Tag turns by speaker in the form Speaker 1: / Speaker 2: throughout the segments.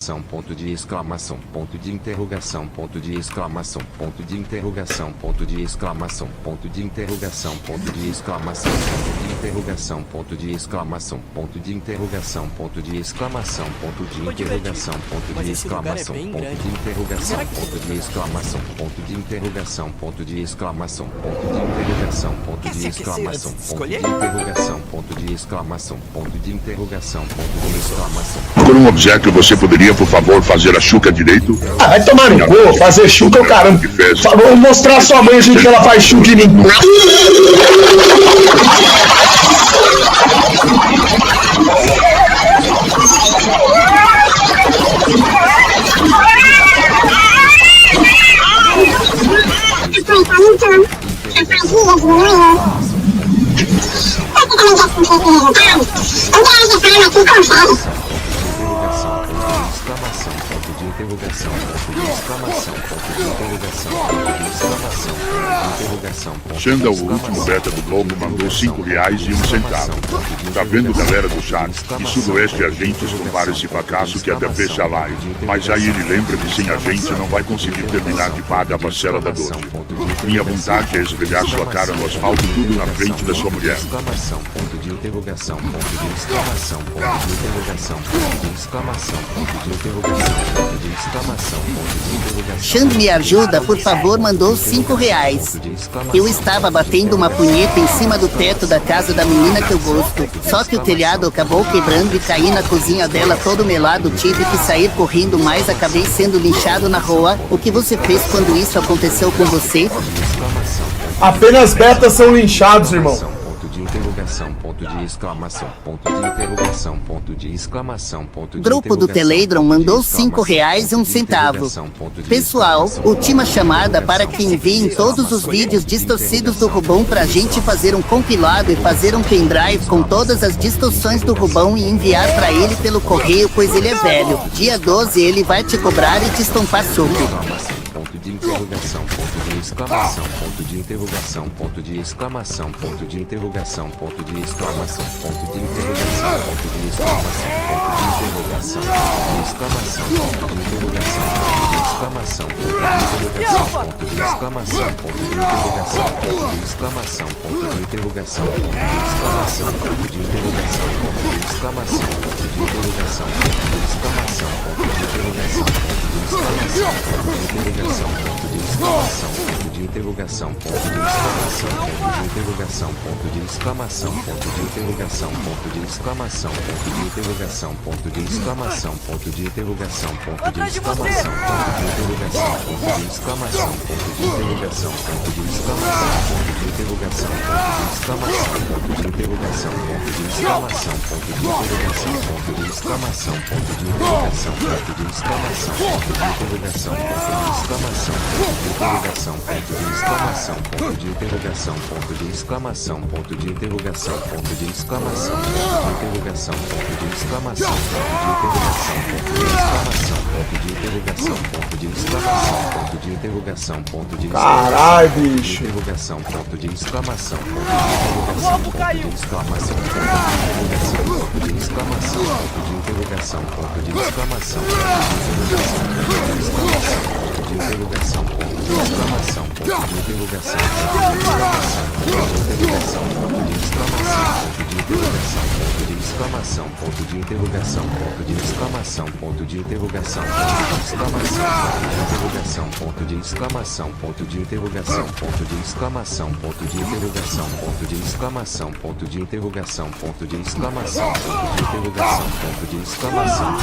Speaker 1: Ponto de exclamação, ponto de interrogação, ponto de exclamação, ponto de interrogação, ponto de exclamação, ponto de interrogação, ponto de exclamação, ponto de interrogação, ponto de exclamação, ponto de interrogação, ponto de exclamação, ponto de interrogação, ponto de exclamação, ponto de interrogação, ponto de exclamação, ponto de interrogação, ponto de exclamação, ponto de interrogação, ponto de exclamação, ponto de interrogação, ponto de exclamação, ponto de interrogação, ponto de exclamação.
Speaker 2: Por um obséquio, você poderia, por favor, fazer a chuca direito?
Speaker 3: Ah, vai tomar no cu, fazer chuca é o caramba. Vou mostrar a sua mãe o jeito que ela faz chuca em mim.
Speaker 1: Exclamação, ponto de interrogação, ponto de exclamação, ponto de interrogação, ponto de exclamação, ponto de interrogação, ponto de
Speaker 2: Xanda, o último beta do Globo, mandou R$5,01. Tá vendo, galera do chat? E sudoeste a gente estourar esse fracasso que até fecha a live. Mas aí ele lembra que sem a gente não vai conseguir terminar de pagar a parcela da doce. Minha vontade é esfregar sua cara no asfalto tudo na frente da sua mulher.
Speaker 1: Exclamação, ponto de interrogação, ponto de exclamação, ponto de interrogação, ponto de exclamação, ponto de interrogação, ponto de exclamação, ponto de interrogação.
Speaker 4: Xande, me ajuda, por favor, mandou R$5. Eu estava batendo uma punheta em cima do teto da casa da menina que eu gosto. Só que o telhado acabou quebrando e caí na cozinha dela todo melado. Tive que sair correndo, mas acabei sendo linchado na rua. O que você fez quando isso aconteceu com você?
Speaker 3: Apenas betas são linchados, irmão.
Speaker 1: Ponto de interrogação, ponto de exclamação, ponto de interrogação, ponto de exclamação, ponto de
Speaker 4: Grupo do Telegram mandou R$5,01. Pessoal, última chamada para que enviem todos os vídeos distorcidos do Rubão pra gente fazer um compilado e fazer um pendrive com todas as distorções do Rubão e enviar pra ele pelo correio, pois ele é velho. Dia 12 ele vai te cobrar e te estompar soco.
Speaker 1: Ponto de interrogação, ponto de exclamação, ponto de interrogação, ponto de exclamação, ponto de interrogação, ponto de exclamação, ponto de interrogação, ponto de exclamação, ponto de interrogação, ponto de exclamação, ponto de interrogação, ponto de exclamação, ponto de exclamação, ponto de interrogação, ponto de exclamação, ponto de interrogação, ponto de exclamação, ponto de interrogação, ponto de exclamação, ponto de interrogação, ponto de exclamação, ponto de interrogação, ponto de exclamação, ponto de interrogação, ponto de exclamação, ponto de interrogação, ponto de exclamação, ponto de interrogação, ponto de exclamação, ponto de interrogação, ponto de exclamação, ponto de interrogação, ponto de interrogação, ponto de exclamação, ponto de interrogação, ponto de exclamação, ponto de interrogação, ponto de exclamação, ponto de interrogação, ponto de exclamação, ponto de interrogação, ponto de exclamação, ponto de exclamação, ponto de interrogação, ponto de exclamação, ponto de interrogação, ponto de exclamação, ponto de interrogação, ponto de exclamação, ponto de interrogação, ponto de exclamação, ponto de interrogação, ponto de exclamação, ponto de interrogação, ponto de exclamação, ponto de interrogação, ponto de exclamação, ponto de interrogação, ponto de
Speaker 3: Caralho, bicho.
Speaker 1: interrogação, ponto de exclamação, ponto de interrogação, ponto de exclamação, ponto de exclamação, ponto de interrogação, ponto de exclamação, ponto de interrogação, ponto de exclamação, ponto de interrogação, ponto de exclamação, ponto de interrogação, ponto de exclamação, ponto de interrogação, ponto de exclamação, ponto de interrogação, ponto de exclamação, ponto de interrogação, ponto de exclamação, ponto de interrogação, ponto de exclamação, ponto de interrogação, ponto de exclamação,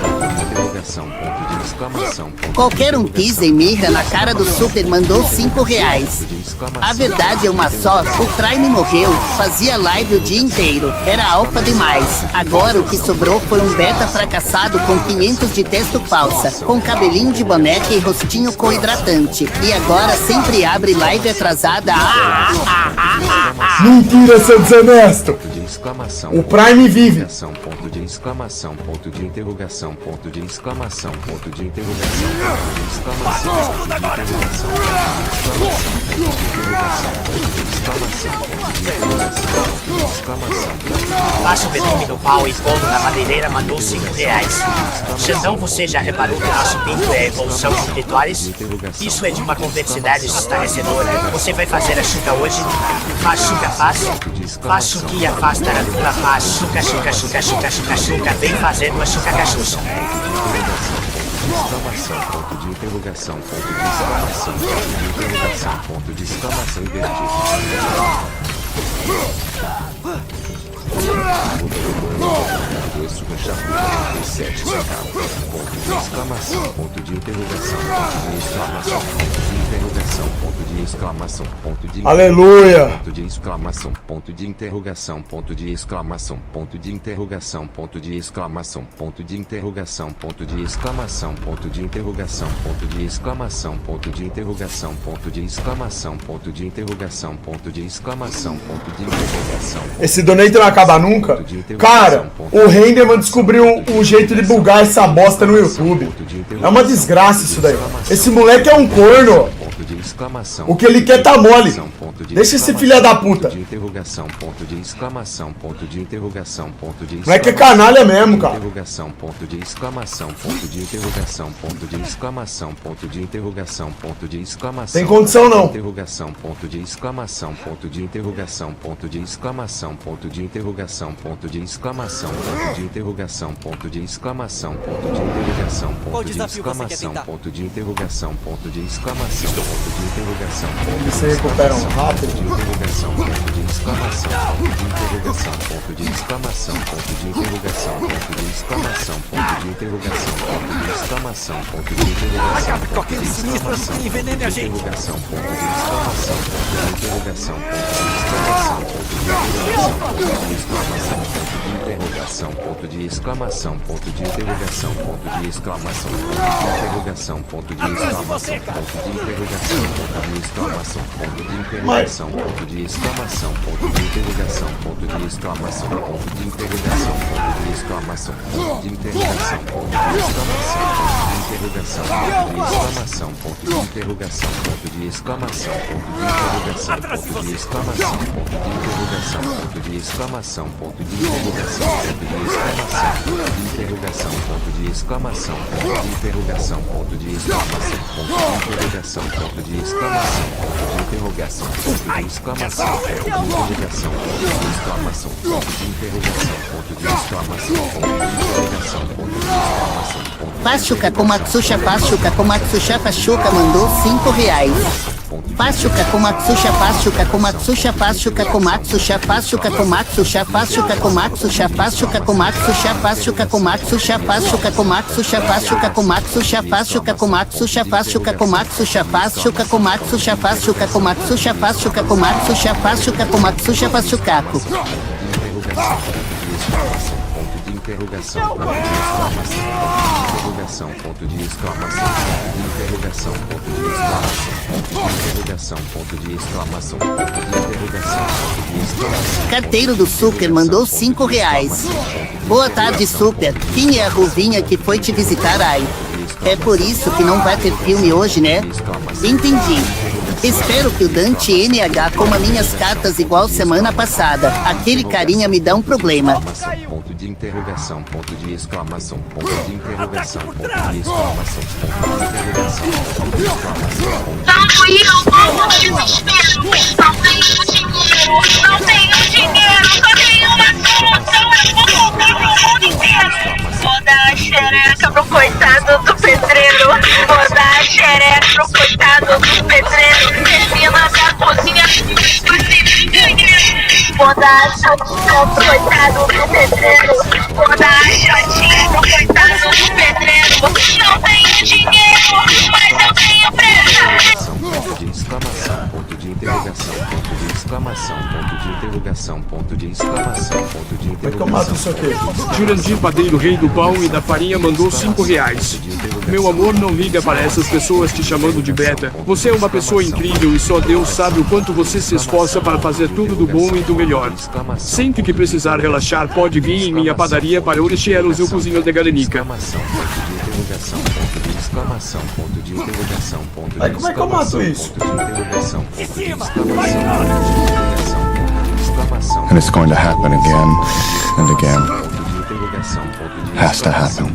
Speaker 1: ponto de interrogação, ponto de exclamação,
Speaker 4: Qualquer um pisa e mirra na cara do Super mandou R$5. A verdade é uma só, o Prime morreu, fazia live o dia inteiro, era alfa demais. Agora o que sobrou foi um beta fracassado com 500 de texto falsa, com cabelinho de boneca e rostinho com hidratante. E agora sempre abre live atrasada.
Speaker 3: Mentira, seu desonesto!
Speaker 1: exclamação.
Speaker 3: O Prime vive.
Speaker 1: Ponto de exclamação, ponto de interrogação, ponto de exclamação, ponto de interrogação, ponto de exclamação, ponto de interrogação,
Speaker 5: Baixo Betume no pau e bolo na madeireira mandou 5 reais. Xandão, você já reparou que nosso pinto é a evolução de clitóris? Isso é de uma complexidade estarrecedora. Você vai fazer a chuca hoje? Faz chuca, faz? Faz chuquinha, faz tarantula, faz chuca, chuca, chuca, chuca, chuca, chuca. Vem fazendo a chuca cachucha.
Speaker 1: Exclamação, ponto de interrogação, ponto de exclamação, ponto de interrogação, ponto de exclamação invertido. Dois superchat por 47 centavos. Ponto de exclamação, ponto de interrogação, ponto de exclamação, ponto de interrogação, ponto de exclamação, ponto de
Speaker 3: Aleluia.
Speaker 1: ponto de exclamação, ponto de interrogação, ponto de exclamação, ponto de interrogação, ponto de exclamação, ponto de interrogação, ponto de exclamação, ponto de interrogação, ponto de exclamação, ponto de interrogação, ponto de exclamação, ponto de interrogação, ponto de exclamação, ponto de interrogação.
Speaker 3: Esse donate não acaba nunca. Cara, o Renderman descobriu o jeito de bugar essa bosta no YouTube. É uma desgraça isso daí. Esse moleque é um corno. O que ele quer tá mole. Deixa esse filho da puta. Moleque é canalha mesmo, cara.
Speaker 1: Ponto de exclamação, ponto de interrogação, ponto de exclamação, ponto de interrogação, ponto de exclamação.
Speaker 3: Tem condição não.
Speaker 1: Interrogação, ponto de exclamação, ponto de interrogação, ponto de exclamação, ponto de interrogação, ponto de exclamação, ponto de interrogação, ponto de exclamação, ponto de interrogação, ponto de exclamação, ponto de interrogação, ponto de exclamação, ponto de interrogação,
Speaker 3: Eles se recuperam rápido.
Speaker 1: ponto de interrogação, ponto de exclamação, ponto de interrogação, ponto de exclamação, ponto de interrogação, ponto de exclamação, ponto de interrogação, ponto de exclamação, ponto de interrogação,
Speaker 5: Acabe com aquele sinistro antes que ele envenene a gente.
Speaker 1: interrogação, ponto de exclamação, ponto de interrogação, ponto de exclamação, ponto de interrogação, ponto de interrogação, ponto de exclamação, ponto de interrogação, ponto de exclamação, ponto de interrogação, ponto de exclamação, ponto de interrogação, ponto de exclamação, ponto de interrogação, ponto de exclamação, ponto de interrogação, ponto de exclamação, ponto de interrogação, ponto de exclamação, ponto de interrogação, ponto de exclamação, ponto de interrogação, ponto de exclamação, ponto de interrogação, ponto de exclamação, ponto de interrogação, ponto de exclamação, ponto de interrogação, ponto de exclamação, ponto de interrogação, ponto de exclamação, ponto de interrogação, ponto de exclamação, ponto de interrogação, ponto de exclamação, ponto de interrogação, ponto de exclamação, ponto de interrogação, ponto de exclamação, ponto de interrogação, ponto de exclamação, ponto de
Speaker 4: Pachuca com Maxuxa, Pachuca com Maxuxa, Pachuca mandou 5 reais. Pachuca com Maxuxa, Pachuca com Maxuxa, Pachuca com Maxuxa, Pachuca com Maxuxa, Pachuca com Maxuxa, Pachuca com Maxuxa, Pachuca com Maxuxa, Pachuca com Maxuxa, Pachuca com Maxuxa, Pachuca com Maxuxa, Pachuca com Maxuxa, Pachuca com Maxuxa, Pachuca com Maxuxa, Pachuca com Maxuxa, Pachuca com Maxuxa, Pachucaco.
Speaker 1: interrogação, ponto de exclamação, interrogação, ponto de exclamação, ponto de exclamação, ponto de interrogação, ponto de interrogação, ponto de exclamação.
Speaker 4: Carteiro do Super mandou 5 reais. Boa tarde, Super. Quem é a Ruvinha que foi te visitar aí? É por isso que não vai ter filme hoje, né? Entendi. Espero que o Dante NH coma minhas cartas igual semana passada. Aquele carinha me dá um problema.
Speaker 1: Ponto de interrogação, ponto de exclamação, ponto de interrogação, ponto de exclamação, ponto de interrogação, ponto de exclamação.
Speaker 6: Não tenho desespero, não tenho dinheiro, não tenho dinheiro, só tenho uma solução, eu vou comprar pro mundo inteiro. Vou dar a xereca pro coitado do pedreiro, vou dar a xereca pro coitado do pedreiro, termina da cozinha, vou dar a shotinha pro coitado do pedreiro, vou dar a shotinha pro coitado do pedreiro, não tenho dinheiro, mas eu tenho pressa.
Speaker 1: Ponto de exclamação, ponto de interrogação, ponto de exclamação, ponto de interrogação, ponto de exclamação, ponto de interrogação,
Speaker 3: isso aqui.
Speaker 7: Jurandir Padeiro, rei do pão e da farinha, mandou 5 reais. Meu amor, não liga para essas pessoas te chamando de beta. Você é uma pessoa incrível e só Deus sabe o quanto você se esforça para fazer tudo do bom e do melhor. Sempre que precisar relaxar, pode vir em minha padaria para Orixieros, eu cozinho de galenica.
Speaker 3: Aí como é que eu mato isso?
Speaker 8: And it's going to happen again and again. Has to happen.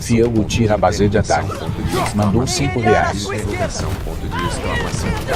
Speaker 9: Fiel Guti Rabazê de ataque. Mandou 5 reais.
Speaker 1: Interrogação, ponto de exclamação.